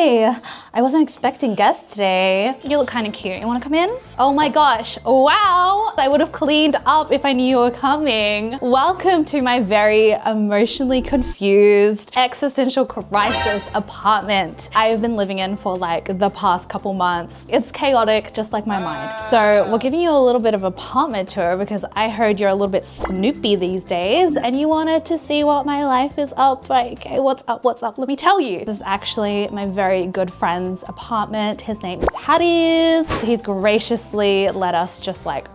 Hi, I wasn't expecting guests today. You look kind of cute. You want to come in? Oh my gosh, wow. I would have cleaned up if I knew you were coming. Welcome to my very emotionally confused existential crisis apartment I've been living in for like the past couple months. It's chaotic, just like my mind. So we're giving you a little bit of apartment tour because I heard you're a little bit snoopy these days and you wanted to see what my life is up like. Okay, what's up, what's up? Let me tell you. This is actually my very good friend's apartment. His name is Haddies. He's graciously let us just like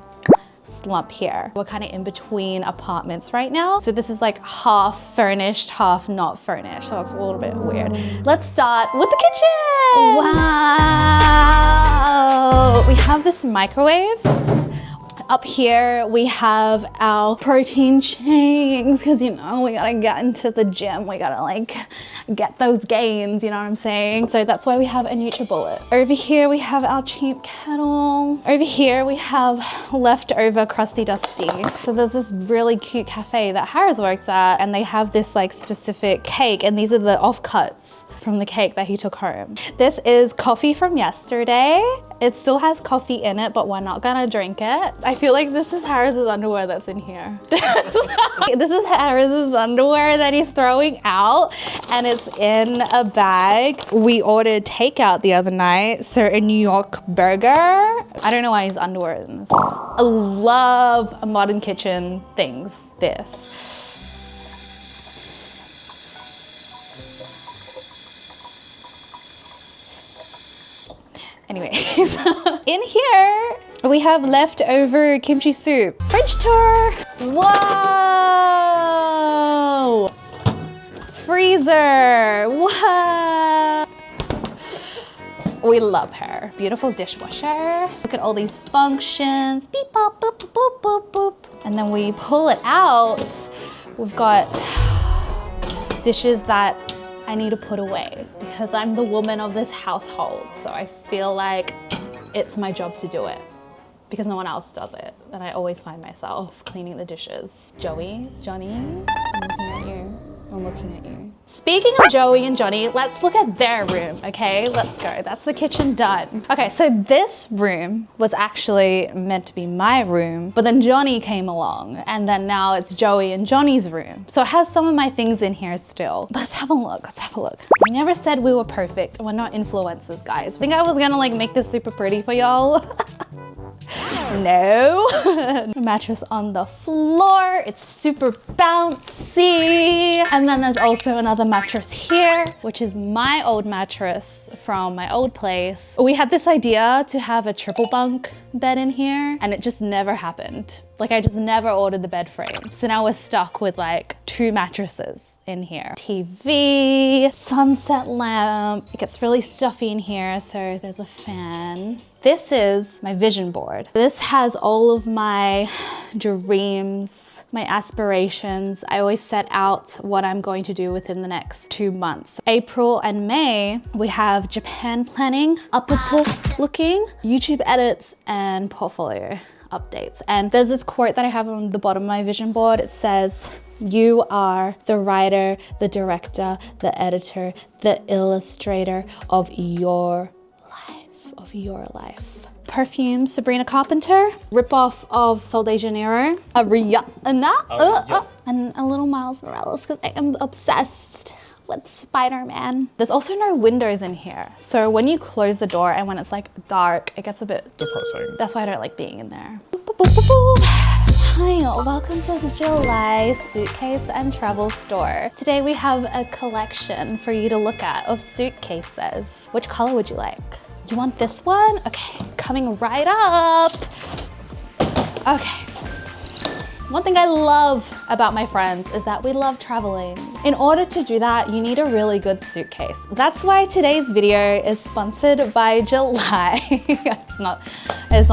slump here. We're kind of in between apartments right now. So this is like half furnished, half not furnished. So it's a little bit weird. Let's start with the kitchen. Wow. We have this microwave. Up here, we have our protein shakes because, you know, we gotta get into the gym. We gotta like get those gains, you know what I'm saying? So that's why we have a NutriBullet. Over here, we have our cheap kettle. Over here, we have leftover crusty dusty. So there's this really cute cafe that Harris works at and they have this like specific cake and these are the offcuts from the cake that he took home. This is coffee from yesterday. It still has coffee in it, but we're not gonna drink it. I feel like this is Harris's underwear that's in here. This is Harris's underwear that he's throwing out and it's in a bag. We ordered takeout the other night, so a New York burger. I don't know why his underwear is in this. I love modern kitchen things, this. Anyways, in here, we have leftover kimchi soup. Fridge tour. Whoa! Freezer. Wow! We love her. Beautiful dishwasher. Look at all these functions. Beep, bop, boop, boop, boop, boop. And then we pull it out. We've got dishes that I need to put away because I'm the woman of this household. So I feel like it's my job to do it because no one else does it. And I always find myself cleaning the dishes. Joey, Johnny, I'm looking at you. I'm looking at you. Speaking of Joey and Johnny, let's look at their room, okay? Let's go. That's the kitchen done. Okay, so this room was actually meant to be my room, but then Johnny came along and then now it's Joey and Johnny's room. So it has some of my things in here still. Let's have a look, let's have a look. I never said we were perfect. We're not influencers, guys. I think I was gonna like make this super pretty for y'all. No. Mattress on the floor. It's super bouncy. And then there's also another mattress here, which is my old mattress from my old place. We had this idea to have a triple bunk bed in here and it just never happened. Like I just never ordered the bed frame. So now we're stuck with like 2 mattresses in here. TV, sunset lamp. It gets really stuffy in here, so there's a fan. This is my vision board. This has all of my dreams, my aspirations. I always set out what I'm going to do within the next 2 months. April and May, we have Japan planning, upward looking, YouTube edits, and portfolio updates. And there's this quote that I have on the bottom of my vision board. It says, "You are the writer, the director, the editor, the illustrator of your life. Perfume, Sabrina Carpenter. Ripoff of Sol de Janeiro. And a little Miles Morales because I am obsessed with Spider-Man. There's also no windows in here. So when you close the door and when it's like dark, it gets a bit depressing. That's why I don't like being in there. Hi, welcome to the July suitcase and travel store. Today we have a collection for you to look at of suitcases. Which color would you like? You want this one? Okay, coming right up. Okay. One thing I love about my friends is that we love traveling. In order to do that, you need a really good suitcase. That's why today's video is sponsored by July. It's not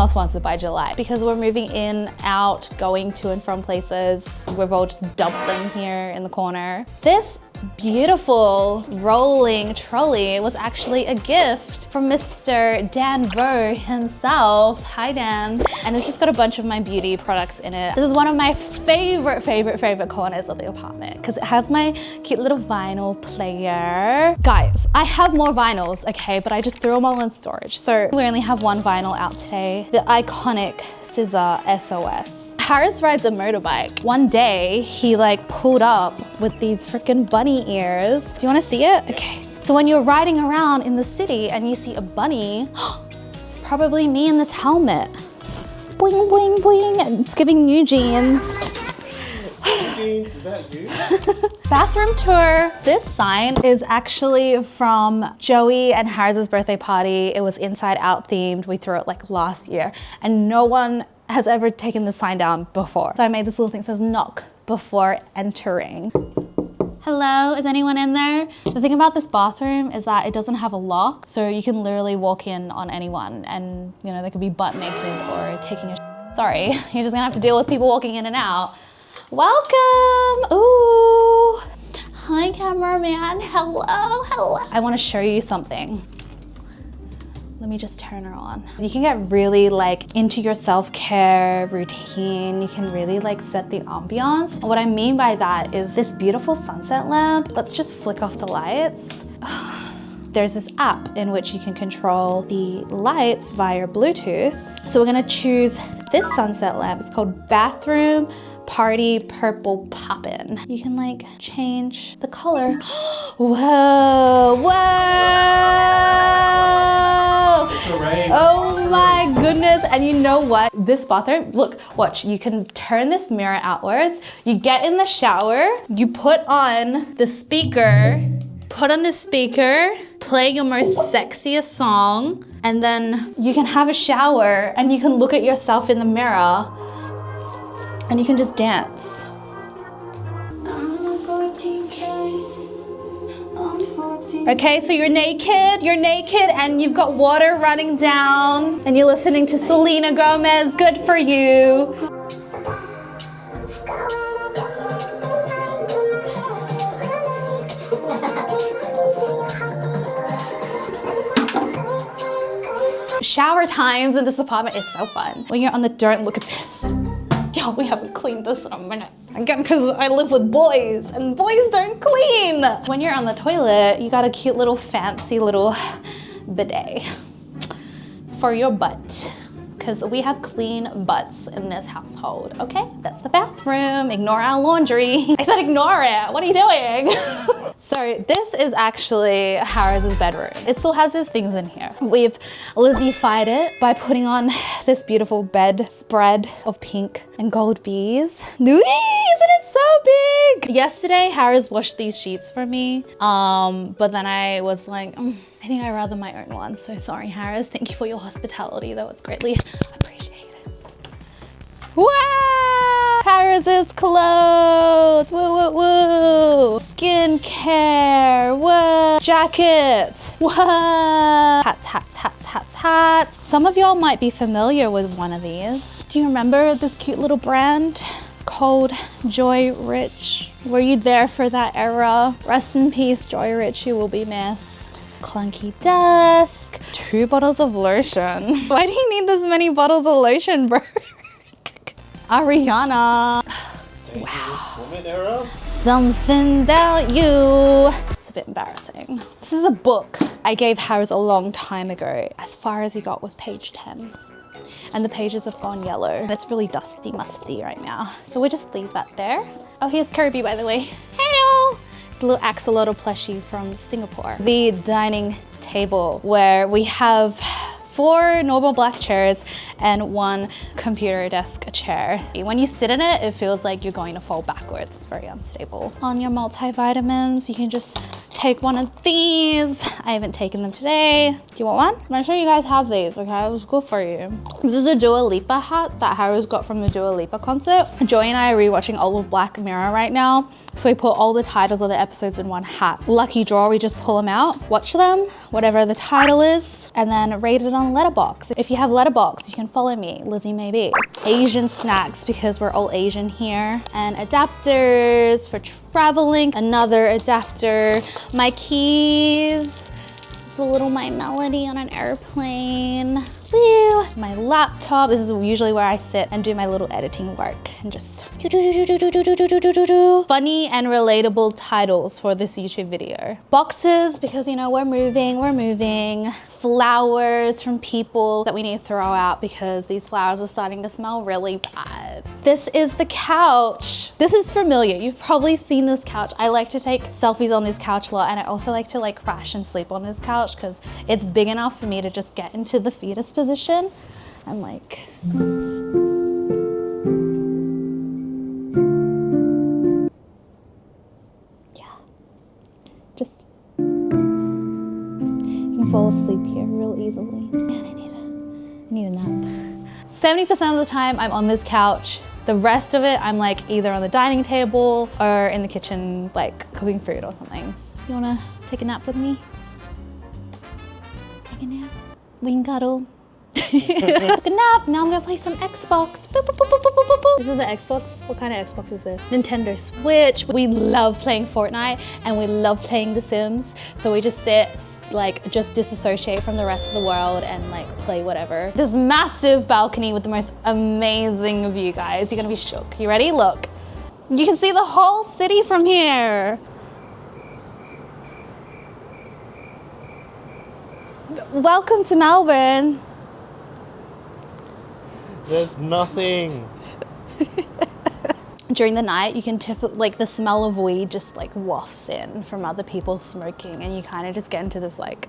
sponsored by July because we're moving in, out, going to and from places. We've all just dumped them here in the corner. This beautiful rolling trolley was actually a gift from Mr. Dan Vo himself. Hi, Dan. And it's just got a bunch of my beauty products in it. This is one of my favorite corners of the apartment because it has my cute little vinyl player. Guys, I have more vinyls, okay, but I just threw them all in storage. So we only have one vinyl out today, the iconic Scissor SOS. Harris rides a motorbike. One day he like pulled up with these freaking bunny ears. Do you want to see it? Okay. So when you're riding around in the city and you see a bunny, it's probably me in this helmet. Boing, boing, boing. It's giving new jeans. Jeans, is that you? Bathroom tour. This sign is actually from Joey and Harris's birthday party. It was inside out themed. We threw it like last year and no one has ever taken the sign down before. So I made this little thing that says knock before entering. Hello, is anyone in there? The thing about this bathroom is that it doesn't have a lock, so you can literally walk in on anyone and you know, they could be butt naked or taking a Sorry, you're just gonna have to deal with people walking in and out. Welcome, ooh. Hi, cameraman, hello, hello. I wanna show you something. Let me just turn her on. You can get really like into your self-care routine. You can really like set the ambiance. And what I mean by that is this beautiful sunset lamp. Let's just flick off the lights. There's this app in which you can control the lights via Bluetooth. So we're gonna choose this sunset lamp. It's called Bathroom Party Purple Poppin'. You can like change the color. Whoa, whoa. Oh my goodness. And you know what? This bathroom, look, watch, you can turn this mirror outwards. You get in the shower, you put on the speaker, play your most sexiest song, and then you can have a shower and you can look at yourself in the mirror and you can just dance. Okay, so you're naked and you've got water running down and you're listening to Selena Gomez, good for you. Shower times in this apartment is so fun. When you're on the dirt, look at this. Yo, we haven't cleaned this in a minute. Again, because I live with boys and boys don't clean. When you're on the toilet, you got a cute little fancy little bidet for your butt. Because we have clean butts in this household, okay? That's the bathroom. Ignore our laundry. I said ignore it. What are you doing? So this is actually Harris's bedroom. It still has his things in here. We've Lizzy-fied it by putting on this beautiful bed spread of pink and gold bees. Isn't it so big? Yesterday, Harris washed these sheets for me, but then I was like, I think I'd rather my own one. So sorry, Harris. Thank you for your hospitality, though. It's greatly appreciated. Wow! Harris's clothes. Woo, woo, woo. Skincare. Whoa. Jacket. Whoa. Hats. Some of y'all might be familiar with one of these. Do you remember this cute little brand called Joy Rich? Were you there for that era? Rest in peace, Joy Rich. You will be missed. Clunky desk, 2 bottles of lotion. Why do you need this many bottles of lotion, bro? Ariana. Dangerous woman era? Something about you. It's a bit embarrassing. This is a book I gave Harris a long time ago. As far as he got was page 10. And the pages have gone yellow. And it's really dusty, musty right now. So we'll just leave that there. Oh, here's Kirby, by the way. Hey-o! It's a little axolotl plushie from Singapore. The dining table where we have 4 normal black chairs and 1 computer desk chair. When you sit in it, it feels like you're going to fall backwards. It's very unstable. On your multivitamins, you can just take one of these. I haven't taken them today. Do you want one? Make sure you guys have these, okay? It was good for you. This is a Dua Lipa hat that Harris got from the Dua Lipa concert. Joy and I are rewatching all of Black Mirror right now. So we put all the titles of the episodes in one hat. Lucky draw, we just pull them out, watch them, whatever the title is, and then rate it on Letterboxd. If you have Letterboxd, you can follow me, lizzymaebee. Asian snacks, because we're all Asian here. And adapters for traveling. Another adapter. My keys. It's a little My Melody on an airplane. Woo. My laptop. This is usually where I sit and do my little editing work and just funny and relatable titles for this YouTube video. Boxes, because you know, we're moving. Flowers from people that we need to throw out because these flowers are starting to smell really bad. This is the couch. This is familiar. You've probably seen this couch. I like to take selfies on this couch a lot, and I also like to like crash and sleep on this couch because it's big enough for me to just get into the fetus position and like just you can fall asleep here real easily. Man, I need a nap. 70% of the time I'm on this couch. The rest of it I'm like either on the dining table or in the kitchen like cooking food or something. You wanna take a nap with me? Take a nap? We can cuddle. Took a nap. Now I'm gonna play some Xbox. Boop, boop, boop, boop, boop, boop, boop. This is an Xbox. What kind of Xbox is this? Nintendo Switch. We love playing Fortnite and we love playing The Sims. So we just sit, like, just disassociate from the rest of the world and like play whatever. This massive balcony with the most amazing view, guys. You're gonna be shook. You ready? Look. You can see the whole city from here. Welcome to Melbourne. There's nothing. During the night, you can like the smell of weed just like wafts in from other people smoking, and you kind of just get into this like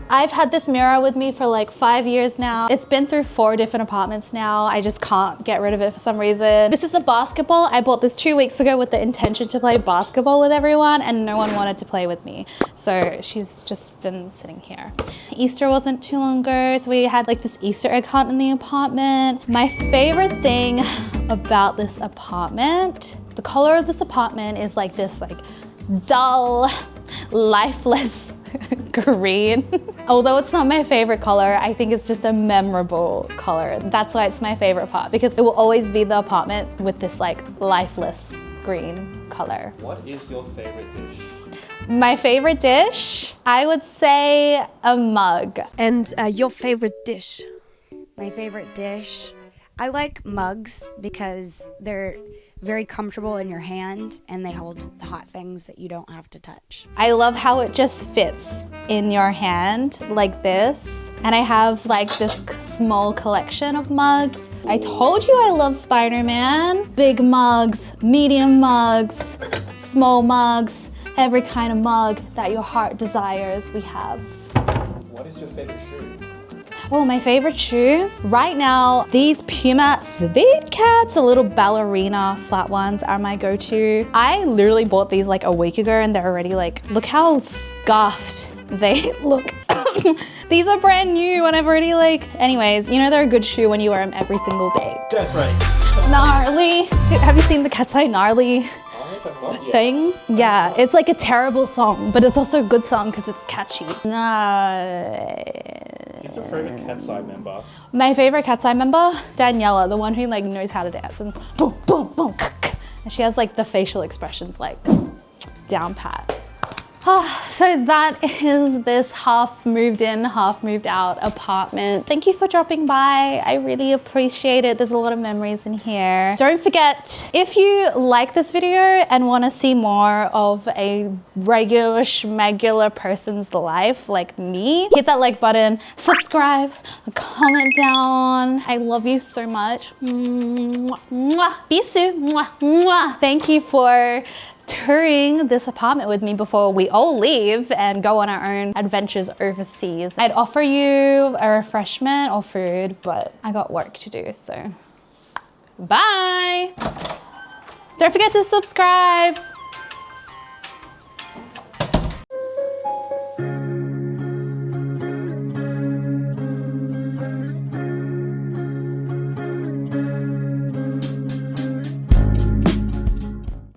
I've had this mirror with me for like 5 years now. It's been through 4 different apartments now. I just can't get rid of it for some reason. This is a basketball. I bought this 2 weeks ago with the intention to play basketball with everyone, and no one wanted to play with me. So she's just been sitting here. Easter wasn't too long ago, so we had like this Easter egg hunt in the apartment. My favorite thing about this apartment, the color of this apartment is like this like dull, lifeless green. Although it's not my favorite color, I think it's just a memorable color. That's why it's my favorite part, because it will always be the apartment with this like lifeless green color. What is your favorite dish? My favorite dish? I would say a mug. And your favorite dish? My favorite dish? I like mugs because they're very comfortable in your hand and they hold the hot things that you don't have to touch. I love how it just fits in your hand like this. And I have like this small collection of mugs. I told you I love Spider-Man. Big mugs, medium mugs, small mugs, every kind of mug that your heart desires, we have. What is your favorite shoe? Oh, my favorite shoe? Right now, these Puma Sweet Cats, the little ballerina flat ones, are my go-to. I literally bought these like a week ago and they're already like, look how scuffed they look. These are brand new and I've already like, anyways, you know they're a good shoe when you wear them every single day. That's right. Gnarly. Have you seen the Cat's Eye Gnarly thing? Yeah, it's like a terrible song, but it's also a good song because it's catchy. Who's your favorite Cat's Eye member? My favorite Cat's Eye member? Daniela, the one who like knows how to dance and boom, boom, boom. And she has like the facial expressions like down pat. So that is this half moved in, half moved out apartment. Thank you for dropping by. I really appreciate it. There's a lot of memories in here. Don't forget, if you like this video and want to see more of a regular schmegular person's life like me, hit that like button, subscribe, comment down. I love you so much. Mwah, mwah. Bisous. Mwah, mwah. Thank you for touring this apartment with me before we all leave and go on our own adventures overseas. I'd offer you a refreshment or food, but I got work to do, so bye. Don't forget to subscribe.